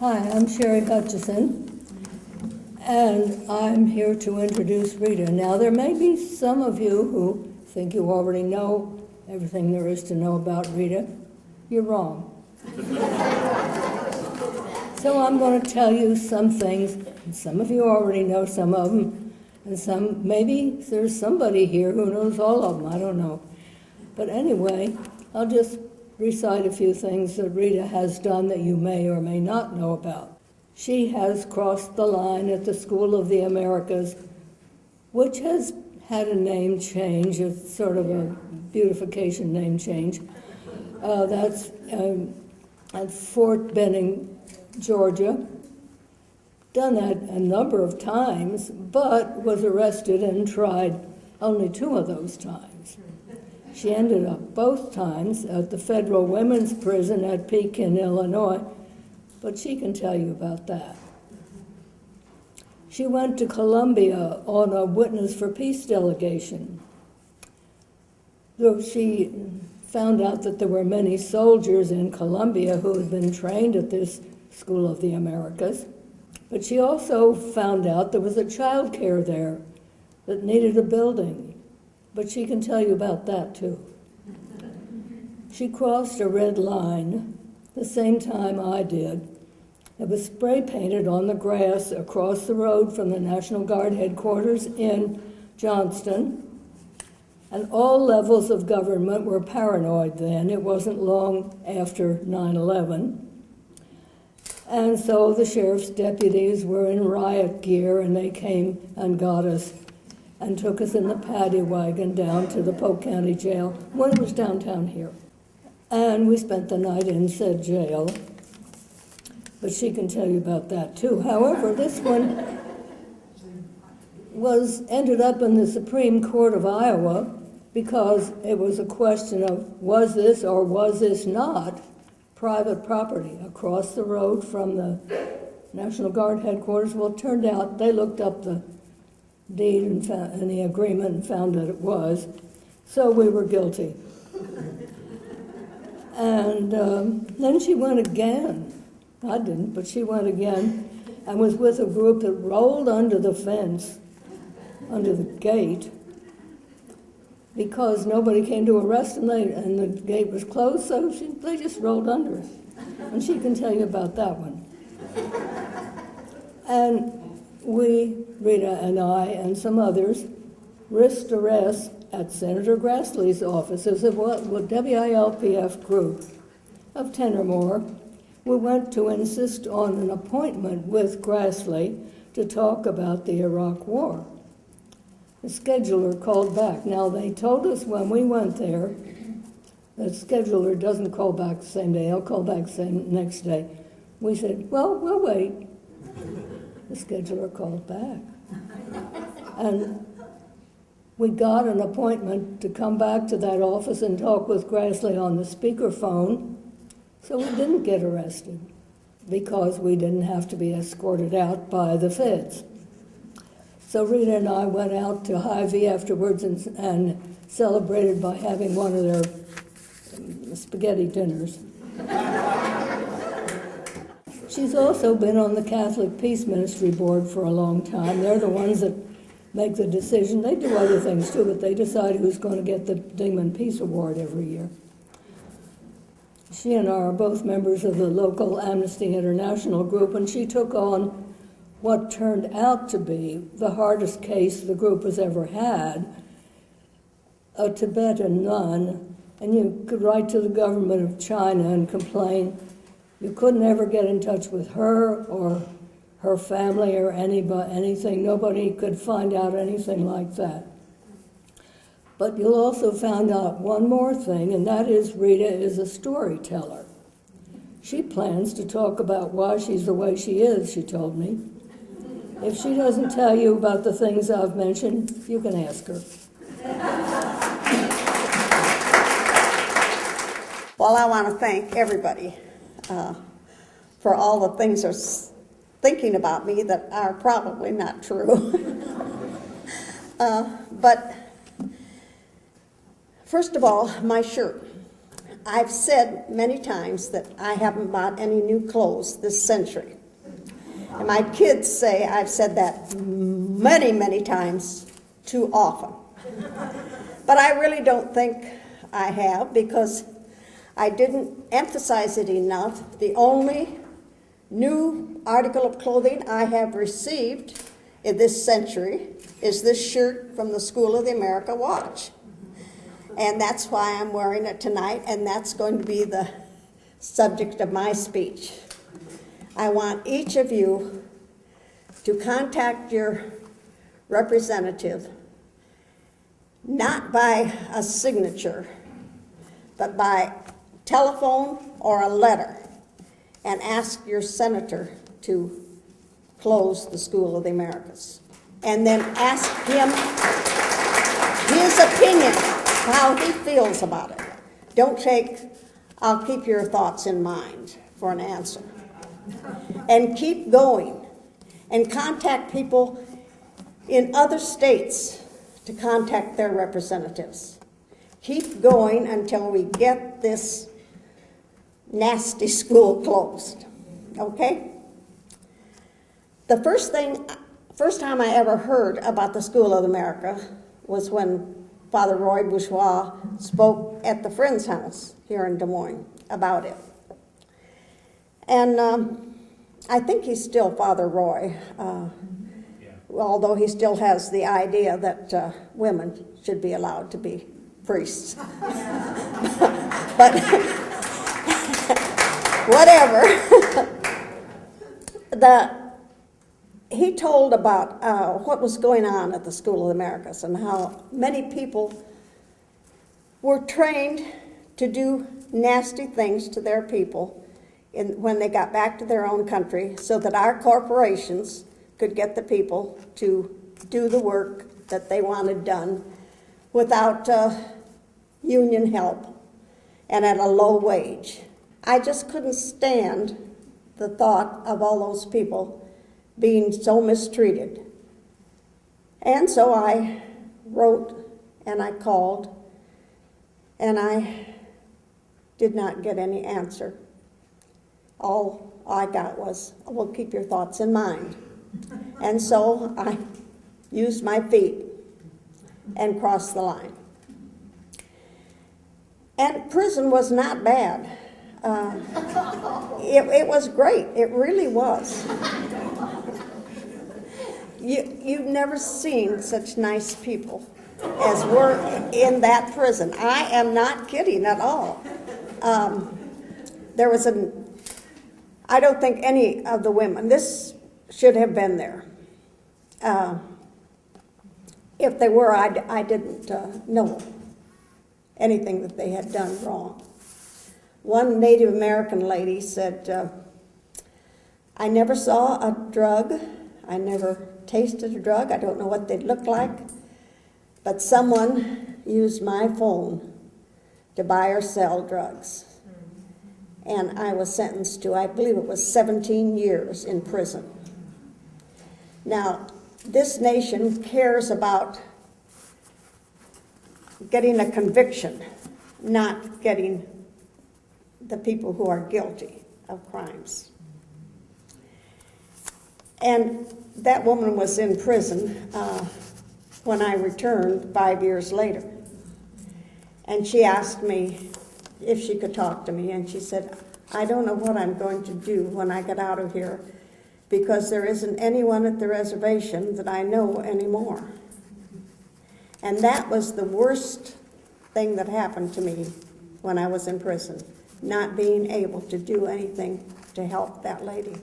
Hi, I'm Sherry Hutchison, and I'm here to introduce Rita. Now, there may be some of you who think you already know everything there is to know about Rita. You're wrong. So I'm going to tell you some things, and some of you already know some of them, and maybe there's somebody here who knows all of them, I don't know. But anyway, I'll just recite a few things that Rita has done that you may or may not know about. She has crossed the line at the School of the Americas, which has had a name change. It's sort of a beautification name change. That's at Fort Benning, Georgia. Done that a number of times, but was arrested and tried only 2 of those times. She ended up both times at the federal women's prison at Pekin, Illinois, but she can tell you about that. She went to Colombia on a Witness for Peace delegation. Though she found out that there were many soldiers in Colombia who had been trained at this School of the Americas, but she also found out there was a child care there that needed a building. But she can tell you about that, too. She crossed a red line the same time I did. It was spray painted on the grass across the road from the National Guard headquarters in Johnston. And all levels of government were paranoid then. It wasn't long after 9/11. And so the sheriff's deputies were in riot gear, and they came and got us and took us in the paddy wagon down to the Polk County Jail. One was downtown here. And we spent the night in said jail. But she can tell you about that too. However, this one ended up in the Supreme Court of Iowa because it was a question of was this or was this not private property across the road from the National Guard headquarters. Well, it turned out they looked up the deed and the agreement and found that it was, so we were guilty. And then she went again. I didn't, but she went again and was with a group that rolled under the fence, under the gate, because nobody came to arrest them, and the gate was closed, so they just rolled under it. And she can tell you about that one. And we, Rita and I, and some others, risked arrest at Senator Grassley's office. It was a WILPF group of 10 or more. We went to insist on an appointment with Grassley to talk about the Iraq War. The scheduler called back. Now, they told us when we went there, the scheduler doesn't call back the same day. He'll call back the next day. We said, well, we'll wait. The scheduler called back. And we got an appointment to come back to that office and talk with Grassley on the speakerphone, so we didn't get arrested because we didn't have to be escorted out by the feds. So Rita and I went out to Hy-Vee afterwards and celebrated by having one of their spaghetti dinners. She's also been on the Catholic Peace Ministry Board for a long time. They're the ones that make the decision. They do other things too, but they decide who's going to get the Dingman Peace Award every year. She and I are both members of the local Amnesty International group, and she took on what turned out to be the hardest case the group has ever had, a Tibetan nun, and you could write to the government of China and complain. You couldn't ever get in touch with her or her family or anything. Nobody could find out anything like that. But you'll also find out one more thing, and that is Rita is a storyteller. She plans to talk about why she's the way she is, she told me. If she doesn't tell you about the things I've mentioned, you can ask her. Well, I want to thank everybody for all the things they're thinking about me that are probably not true. But first of all, my shirt. I've said many times that I haven't bought any new clothes this century. And my kids say I've said that many, many times too often. But I really don't think I have, because I didn't emphasize it enough. The only new article of clothing I have received in this century is this shirt from the School of the America Watch. And that's why I'm wearing it tonight, and that's going to be the subject of my speech. I want each of you to contact your representative, not by a signature, but by telephone or a letter, and ask your senator to close the School of the Americas. And then ask him his opinion, how he feels about it. Don't take, I'll keep your thoughts in mind for an answer. And keep going, and contact people in other states to contact their representatives. Keep going until we get this nasty school closed, okay? The first time I ever heard about the School of America was when Father Roy Bourgeois spoke at the Friends House here in Des Moines about it. And I think he's still Father Roy, although he still has the idea that women should be allowed to be priests. But whatever. He told about what was going on at the School of the Americas and how many people were trained to do nasty things to their people when they got back to their own country, so that our corporations could get the people to do the work that they wanted done without union help and at a low wage. I just couldn't stand the thought of all those people being so mistreated. And so I wrote and I called, and I did not get any answer. All I got was, well, keep your thoughts in mind. And so I used my feet and crossed the line. And prison was not bad. It was great. It really was. You've never seen such nice people as were in that prison. I am not kidding at all. There was I don't think any of the women, this should have been there. If they were, I didn't know anything that they had done wrong. One Native American lady said, I never saw a drug, I never tasted a drug, I don't know what they'd look like, but someone used my phone to buy or sell drugs. And I was sentenced to, I believe it was 17 years in prison. Now, this nation cares about getting a conviction, not getting the people who are guilty of crimes. And that woman was in prison when I returned 5 years later. And she asked me if she could talk to me, and she said, I don't know what I'm going to do when I get out of here, because there isn't anyone at the reservation that I know anymore. And that was the worst thing that happened to me when I was in prison, not being able to do anything to help that lady.